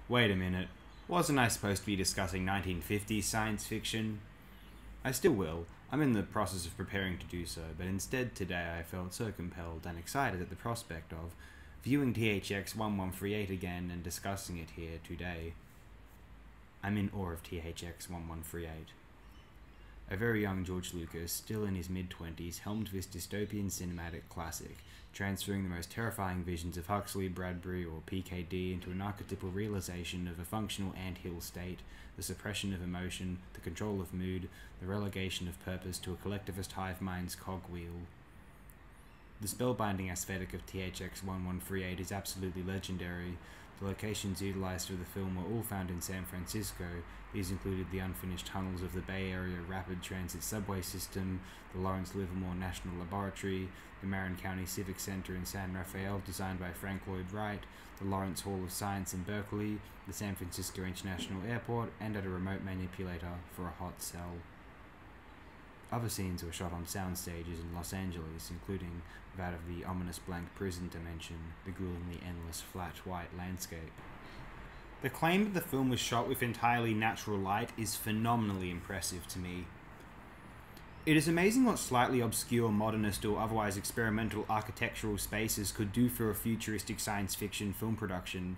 Wait a minute, wasn't I supposed to be discussing 1950s science fiction? I still will. I'm in the process of preparing to do so, but instead today I felt so compelled and excited at the prospect of viewing THX 1138 again and discussing it here today. I'm in awe of THX 1138. A very young George Lucas, still in his mid-20s, helmed this dystopian cinematic classic, transferring the most terrifying visions of Huxley, Bradbury, or PKD into an archetypal realization of a functional ant-hill state, the suppression of emotion, the control of mood, the relegation of purpose to a collectivist hive mind's cogwheel. The spellbinding aesthetic of THX 1138 is absolutely legendary. The locations utilized for the film were all found in San Francisco. These included the unfinished tunnels of the Bay Area Rapid Transit subway system, the Lawrence Livermore National Laboratory, the Marin County Civic Center in San Rafael designed by Frank Lloyd Wright, the Lawrence Hall of Science in Berkeley, the San Francisco International Airport, and at a remote manipulator for a hot cell. Other scenes were shot on sound stages in Los Angeles, including that of the ominous blank prison dimension, the gruelingly endless flat white landscape. The claim that the film was shot with entirely natural light is phenomenally impressive to me. It is amazing what slightly obscure, modernist, or otherwise experimental architectural spaces could do for a futuristic science fiction film production.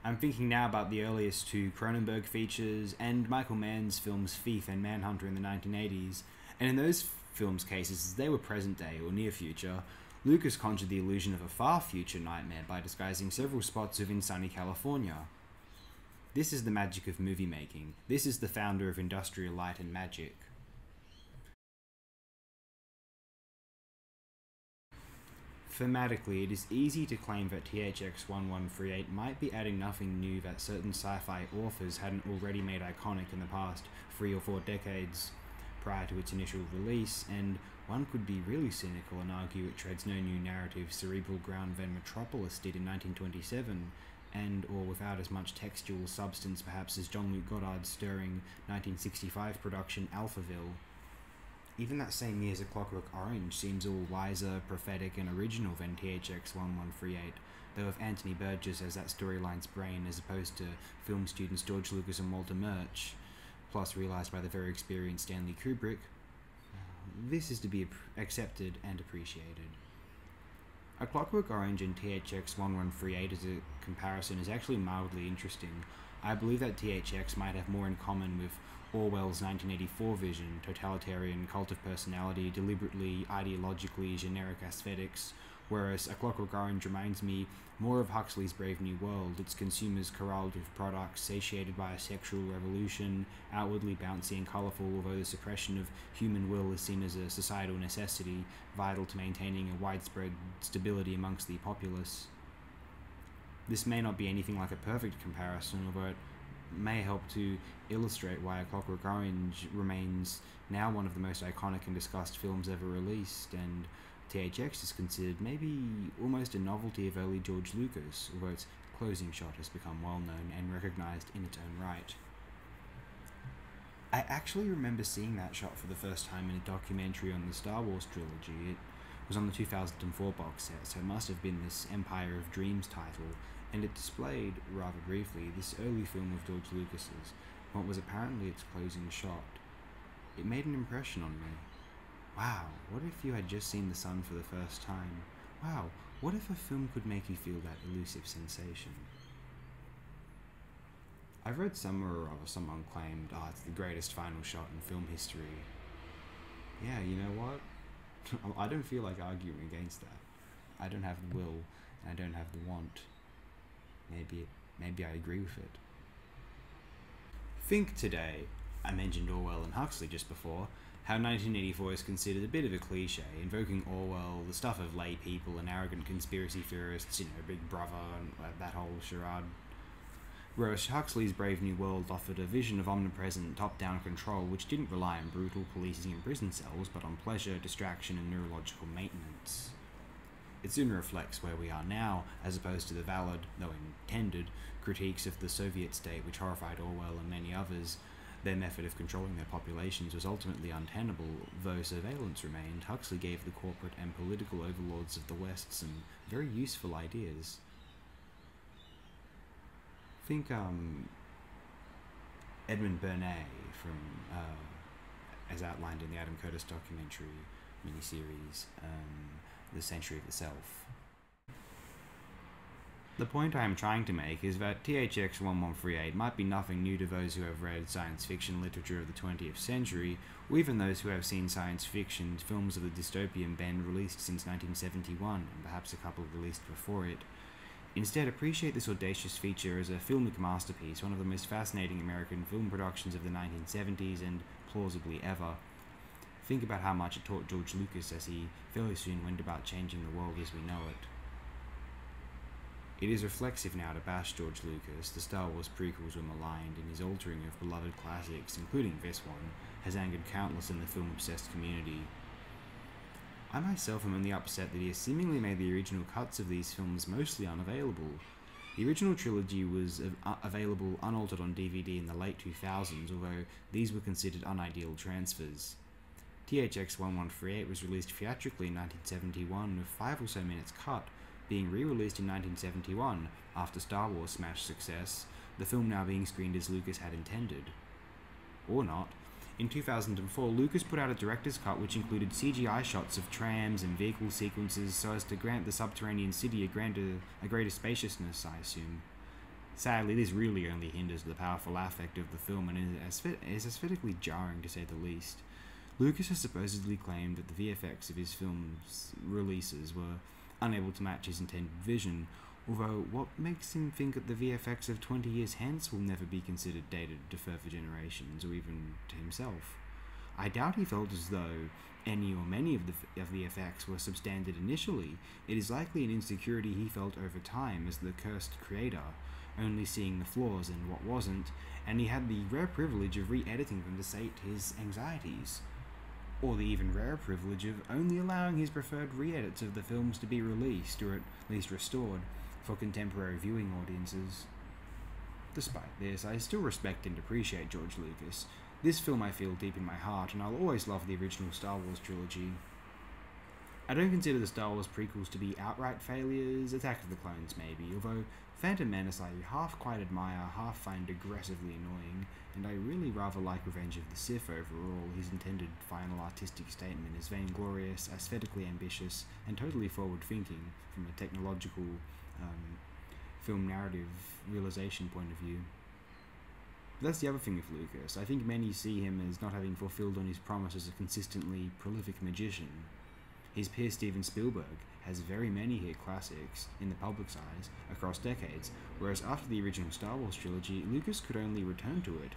I'm thinking now about the earliest two Cronenberg features and Michael Mann's films Thief and Manhunter in the 1980s, and in those films' cases, they were present day or near future. Lucas conjured the illusion of a far future nightmare by disguising several spots within sunny California. This is the magic of movie making. This is the founder of industrial light and magic. Thematically, it is easy to claim that THX 1138 might be adding nothing new that certain sci-fi authors hadn't already made iconic in the past 3 or 4 decades prior to its initial release, and one could be really cynical and argue it treads no new narrative cerebral ground than Metropolis did in 1927, and or without as much textual substance perhaps as Jean-Luc Godard's stirring 1965 production Alphaville. Even that same year's A Clockwork Orange seems all wiser, prophetic, and original than THX 1138, though with Anthony Burgess as that storyline's brain as opposed to film students George Lucas and Walter Murch, plus realised by the very experienced Stanley Kubrick. This is to be accepted and appreciated. A Clockwork Orange and THX 1138 as a comparison is actually mildly interesting. I believe that THX might have more in common with Orwell's 1984 vision, totalitarian cult of personality, deliberately ideologically generic aesthetics, whereas A Clockwork Orange reminds me more of Huxley's Brave New World, its consumers corralled with products, satiated by a sexual revolution, outwardly bouncy and colourful, although the suppression of human will is seen as a societal necessity, vital to maintaining a widespread stability amongst the populace. This may not be anything like a perfect comparison, although it may help to illustrate why A Clockwork Orange remains now one of the most iconic and discussed films ever released, and THX is considered maybe almost a novelty of early George Lucas, although its closing shot has become well known and recognised in its own right. I actually remember seeing that shot for the first time in a documentary on the Star Wars trilogy. It was on the 2004 box set, so it must have been this Empire of Dreams title, and it displayed, rather briefly, this early film of George Lucas's, what was apparently its closing shot. It made an impression on me. Wow, what if you had just seen the sun for the first time? Wow, what if a film could make you feel that elusive sensation? I've read somewhere or other someone claimed, it's the greatest final shot in film history. Yeah, you know what? I don't feel like arguing against that. I don't have the will, and I don't have the want. Maybe I agree with it. Think today, I mentioned Orwell and Huxley just before, how 1984 is considered a bit of a cliche, invoking Orwell, the stuff of lay people and arrogant conspiracy theorists, Big Brother and that whole charade. Whereas Huxley's Brave New World offered a vision of omnipresent top-down control which didn't rely on brutal policing in prison cells, but on pleasure, distraction, and neurological maintenance. It soon reflects where we are now, as opposed to the valid, though intended, critiques of the Soviet state which horrified Orwell and many others. Their method of controlling their populations was ultimately untenable. Though surveillance remained, Huxley gave the corporate and political overlords of the West some very useful ideas. Think Edmund Burnett from, as outlined in the Adam Curtis documentary miniseries, The Century of the Self. The point I am trying to make is that THX 1138 might be nothing new to those who have read science fiction literature of the 20th century, or even those who have seen science fiction films of the dystopian bend released since 1971, and perhaps a couple released before it. Instead, appreciate this audacious feature as a filmic masterpiece, one of the most fascinating American film productions of the 1970s and plausibly ever. Think about how much it taught George Lucas as he fairly soon went about changing the world as we know it. It is reflexive now to bash George Lucas. The Star Wars prequels were maligned, and his altering of beloved classics, including this one, has angered countless in the film-obsessed community. I myself am only upset that he has seemingly made the original cuts of these films mostly unavailable. The original trilogy was available unaltered on DVD in the late 2000s, although these were considered unideal transfers. THX 1138 was released theatrically in 1971 with 5 or so minutes cut, being re-released in 1971 after Star Wars smashed success, the film now being screened as Lucas had intended. Or not. In 2004, Lucas put out a director's cut which included CGI shots of trams and vehicle sequences so as to grant the subterranean city a greater spaciousness, I assume. Sadly, this really only hinders the powerful affect of the film and is aesthetically jarring to say the least. Lucas has supposedly claimed that the VFX of his film's releases were unable to match his intended vision, although what makes him think that the VFX of 20 years hence will never be considered dated to further generations, or even to himself? I doubt he felt as though any or many of the effects were substandard initially. It is likely an insecurity he felt over time as the cursed creator, only seeing the flaws in what wasn't, and he had the rare privilege of re-editing them to sate his anxieties. Or the even rarer privilege of only allowing his preferred re-edits of the films to be released, or at least restored, for contemporary viewing audiences. Despite this, I still respect and appreciate George Lucas. This film I feel deep in my heart, and I'll always love the original Star Wars trilogy. I don't consider the Star Wars prequels to be outright failures, Attack of the Clones maybe, although Phantom Menace I half quite admire, half find aggressively annoying, and I really rather like Revenge of the Sith overall. His intended final artistic statement is vainglorious, aesthetically ambitious, and totally forward-thinking from a technological film narrative realization point of view. But that's the other thing with Lucas. I think many see him as not having fulfilled on his promise as a consistently prolific magician. His peer Steven Spielberg has very many hit classics in the public's eyes across decades, whereas after the original Star Wars trilogy, Lucas could only return to it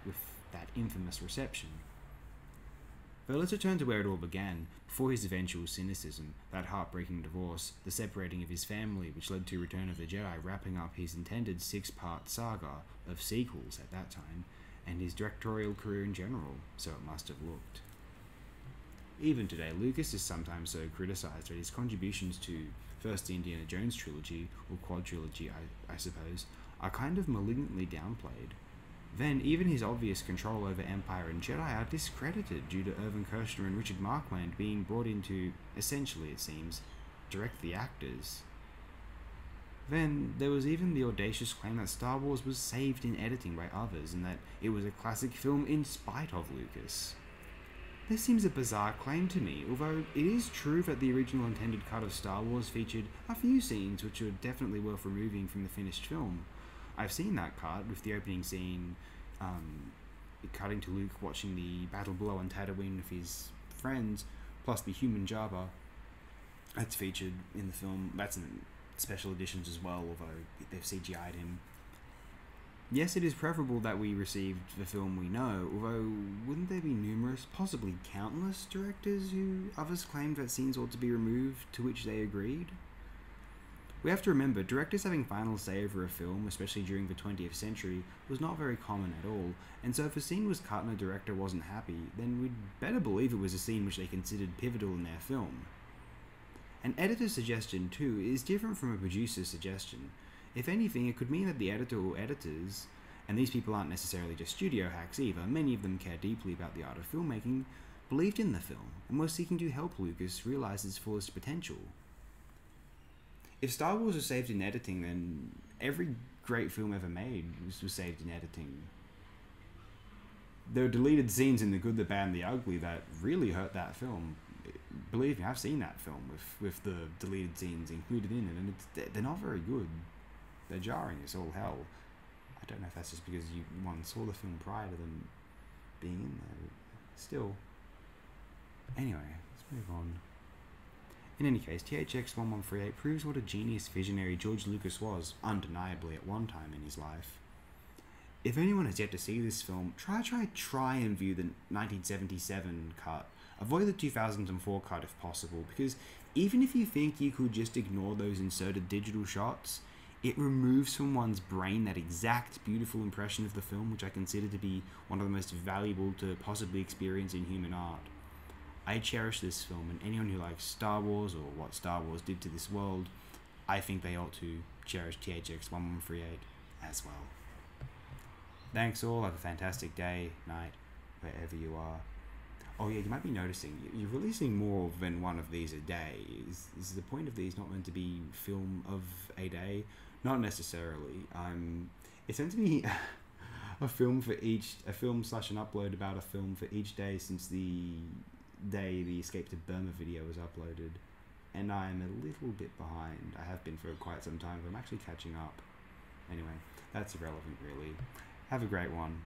with that infamous reception. But let's return to where it all began, before his eventual cynicism, that heartbreaking divorce, the separating of his family which led to Return of the Jedi wrapping up his intended 6-part saga of sequels at that time, and his directorial career in general, so it must have looked. Even today, Lucas is sometimes so criticised that his contributions to first the Indiana Jones trilogy, or quadrilogy I suppose, are kind of malignantly downplayed. Then, even his obvious control over Empire and Jedi are discredited due to Irvin Kershner and Richard Marquand being brought in to, essentially it seems, direct the actors. Then, there was even the audacious claim that Star Wars was saved in editing by others, and that it was a classic film in spite of Lucas. This seems a bizarre claim to me, although it is true that the original intended cut of Star Wars featured a few scenes which are definitely worth removing from the finished film. I've seen that cut, with the opening scene cutting to Luke watching the battle below on Tatooine with his friends, plus the human Jabba. That's featured in the film. That's in special editions as well, although they've CGI'd him. Yes, it is preferable that we received the film we know, although wouldn't there be numerous, possibly countless, directors who others claimed that scenes ought to be removed, to which they agreed? We have to remember, directors having final say over a film, especially during the 20th century, was not very common at all, and so if a scene was cut and a director wasn't happy, then we'd better believe it was a scene which they considered pivotal in their film. An editor's suggestion, too, is different from a producer's suggestion. If anything, it could mean that the editor or editors, and these people aren't necessarily just studio hacks either, many of them care deeply about the art of filmmaking, believed in the film, and were seeking to help Lucas realize its fullest potential. If Star Wars was saved in editing, then every great film ever made was saved in editing. There were deleted scenes in The Good, the Bad, and the Ugly that really hurt that film. Believe me, I've seen that film with the deleted scenes included in it, and they're not very good. They're jarring as all hell. I don't know if that's just because one saw the film prior to them being in there, but still. Anyway, let's move on. In any case, THX-1138 proves what a genius visionary George Lucas was, undeniably, at one time in his life. If anyone has yet to see this film, try and view the 1977 cut. Avoid the 2004 cut if possible, because even if you think you could just ignore those inserted digital shots, it removes from one's brain that exact beautiful impression of the film, which I consider to be one of the most valuable to possibly experience in human art. I cherish this film, and anyone who likes Star Wars or what Star Wars did to this world, I think they ought to cherish THX-1138 as well. Thanks all, have a fantastic day, night, wherever you are. Oh yeah, you might be noticing, you're releasing more than one of these a day. Is the point of these not meant to be film of a day? Not necessarily. It's meant to be a film for each, a film / an upload about a film for each day since the day the Escape to Burma video was uploaded. And I'm a little bit behind. I have been for quite some time, but I'm actually catching up. Anyway, that's irrelevant really. Have a great one.